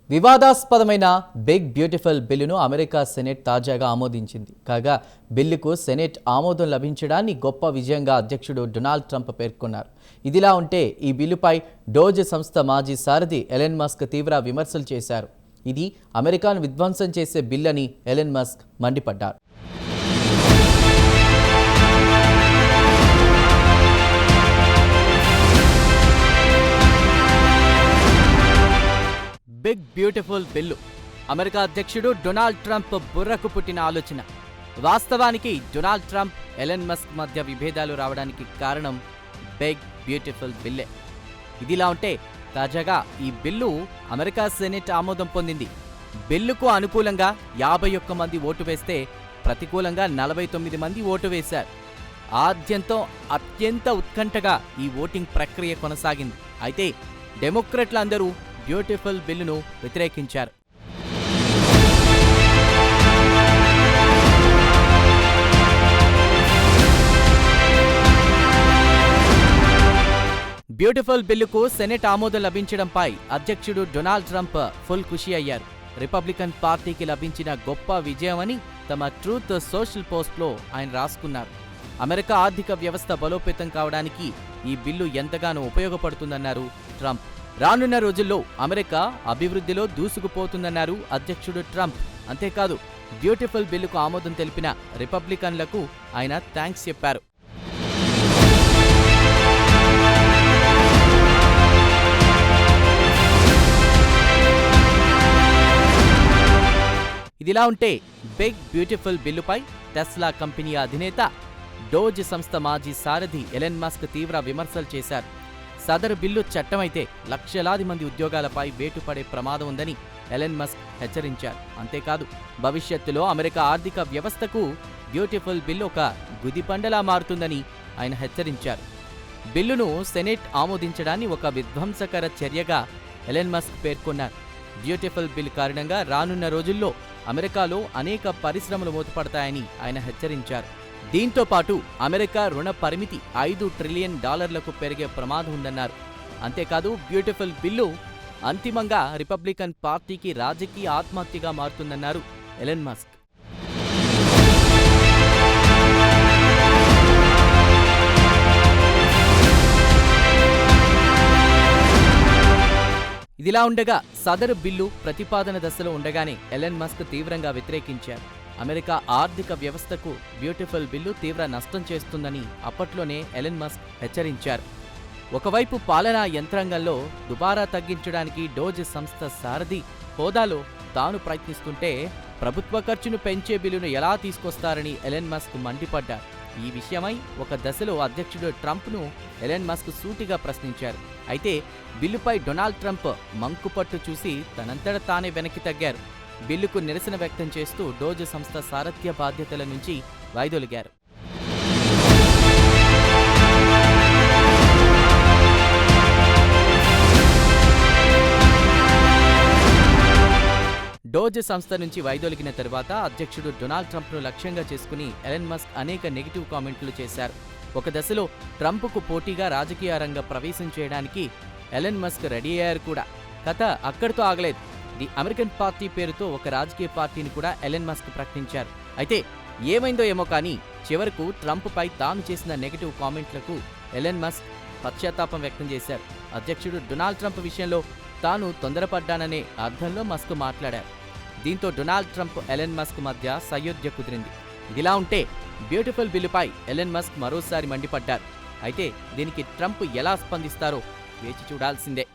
వివాదాస్పదమైన big beautiful బిల్లును America senate తాజాగా ఆమోదించింది. కాగా బిల్లుకు సెనెట్ ఆమోదం లభించడాన్ని గొప్ప విజయంగా అధ్యక్షుడు డొనాల్డ్ ట్రంప్ పేర్కొన్నారు. ఇదిలా ఉంటే ఈ బిల్లుపై డోజ్ సంస్థ మాజీ సారథి ఎలన్ మస్క్ తీవ్ర విమర్శలు చేశారు. ఇది అమెరికాను విధ్వంసం చేసే బిల్లని ఎలన్ మస్క్ మండిపడ్డారు. బిగ్ బ్యూటిఫుల్ బిల్లు అమెరికా అధ్యక్షుడు డొనాల్డ్ ట్రంప్ బుర్రకు పుట్టిన ఆలోచన. వాస్తవానికి డొనాల్డ్ ట్రంప్, ఎలన్ మస్క్ మధ్య విభేదాలు రావడానికి కారణం బిగ్ బ్యూటిఫుల్ బిల్లే. ఇదిలా ఉంటే తాజాగా ఈ బిల్లు అమెరికా సెనెట్ ఆమోదం పొందింది. బిల్లుకు అనుకూలంగా 51 మంది ఓటు వేస్తే ప్రతికూలంగా 49 మంది ఓటు వేశారు. ఆద్యంతో అత్యంత ఉత్కంఠగా ఈ ఓటింగ్ ప్రక్రియ కొనసాగింది. అయితే డెమోక్రాట్లందరూ బ్యూటిఫుల్ బిల్లును వ్యతిరేకించారు. బ్యూటిఫుల్ బిల్లుకు సెనెట్ ఆమోదం లభించడంపై అధ్యక్షుడు డొనాల్డ్ ట్రంప్ ఫుల్ ఖుషి అయ్యారు. రిపబ్లికన్ పార్టీకి లభించిన గొప్ప విజయమని తమ ట్రూత్ సోషల్ పోస్ట్లో ఆయన రాసుకున్నారు. అమెరికా ఆర్థిక వ్యవస్థ బలోపేతం కావడానికి ఈ బిల్లు ఎంతగానో ఉపయోగపడుతుందన్నారు ట్రంప్. రానున్న రోజుల్లో అమెరికా అభివృద్ధిలో దూసుకుపోతుందన్నారు అధ్యక్షుడు ట్రంప్. అంతేకాదు బ్యూటిఫుల్ బిల్లుకు ఆమోదం తెలిపిన రిపబ్లికన్లకు ఆయన థ్యాంక్స్ చెప్పారు. ఇదిలా ఉంటే బిగ్ బ్యూటిఫుల్ బిల్లుపై టెస్లా కంపెనీ అధినేత, డోజ్ సంస్థ మాజీ సారథి ఎలన్ మస్క్ తీవ్ర విమర్శలు చేశారు. సదరు బిల్లు చట్టమైతే లక్షలాది మంది ఉద్యోగాలపై వేటుపడే ప్రమాదం ఉందని ఎలన్ మస్క్ హెచ్చరించారు. అంతేకాదు భవిష్యత్తులో అమెరికా ఆర్థిక వ్యవస్థకు బ్యూటిఫుల్ బిల్లు ఒక గుదిపండలా మారుతుందని ఆయన హెచ్చరించారు. బిల్లును సెనెట్ ఆమోదించడాన్ని ఒక విధ్వంసకర చర్యగా ఎలన్ మస్క్ పేర్కొన్నారు. బ్యూటిఫుల్ బిల్ కారణంగా రానున్న రోజుల్లో అమెరికాలో అనేక పరిశ్రమలు మూతపడతాయని ఆయన హెచ్చరించారు. దీంతో పాటు అమెరికా రుణ పరిమితి $5 ట్రిలియన్ పెరిగే ప్రమాదం ఉందన్నారు. అంతేకాదు బ్యూటిఫుల్ బిల్లు అంతిమంగా రిపబ్లికన్ పార్టీకి రాజకీయ ఆత్మహత్యగా మారుతుందన్నారు ఎలన్ మస్క్. ఇదిలా ఉండగా సదరు బిల్లు ప్రతిపాదన దశలో ఉండగానే ఎలన్ మస్క్ తీవ్రంగా వ్యతిరేకించారు. అమెరికా ఆర్థిక వ్యవస్థకు బ్యూటిఫుల్ బిల్లు తీవ్ర నష్టం చేస్తుందని అప్పట్లోనే ఎలన్ మస్క్ హెచ్చరించారు. ఒకవైపు పాలనా యంత్రాంగంలో దుబారా తగ్గించడానికి డోజ్ సంస్థ సారథి హోదాలో తాను ప్రయత్నిస్తుంటే ప్రభుత్వ ఖర్చును పెంచే బిల్లును ఎలా తీసుకొస్తారని ఎలన్ మస్క్ మండిపడ్డారు. ఈ విషయమై ఒక దశలో అధ్యక్షుడు ట్రంప్ను ఎలన్ మస్క్ సూటిగా ప్రశ్నించారు. అయితే బిల్లుపై డొనాల్డ్ ట్రంప్ మంకుపట్టు చూసి తనంతట తానే వెనక్కి తగ్గారు. బిల్లుకు నిరసన వ్యక్తం చేస్తూ డోజ్ సంస్థ సారథ్య బాధ్యతల నుంచి వైదొలిగారు. డోజ్ సంస్థ నుంచి వైదొలిగిన తరువాత అధ్యక్షుడు డొనాల్డ్ ట్రంప్ను లక్ష్యంగా చేసుకుని ఎలన్ మస్క్ అనేక నెగిటివ్ కామెంట్లు చేశారు. ఒక దశలో ట్రంప్కు పోటీగా రాజకీయ రంగ ప్రవేశం చేయడానికి ఎలన్ మస్క్ రెడీ అయ్యారు కూడా. కథ అక్కడితో ఆగలేదు. ది అమెరికన్ పార్టీ పేరుతో ఒక రాజకీయ పార్టీని కూడా ఎలన్ మస్క్ ప్రకటించారు. అయితే ఏమైందో ఏమో కానీ చివరకు ట్రంప్పై తాను చేసిన నెగిటివ్ కామెంట్లకు ఎలన్ మస్క్ పశ్చాత్తాపం వ్యక్తం చేశారు. అధ్యక్షుడు డొనాల్డ్ ట్రంప్ విషయంలో తాను తొందరపడ్డాననే అర్థంలో మస్క్ మాట్లాడారు. దీంతో డొనాల్డ్ ట్రంప్, ఎలన్ మస్క్ మధ్య సయోధ్య కుదిరింది. ఇదిలా ఉంటే బ్యూటిఫుల్ బిల్లుపై ఎలన్ మస్క్ మరోసారి మండిపడ్డారు. అయితే దీనికి ట్రంప్ ఎలా స్పందిస్తారో వేచి చూడాల్సిందే.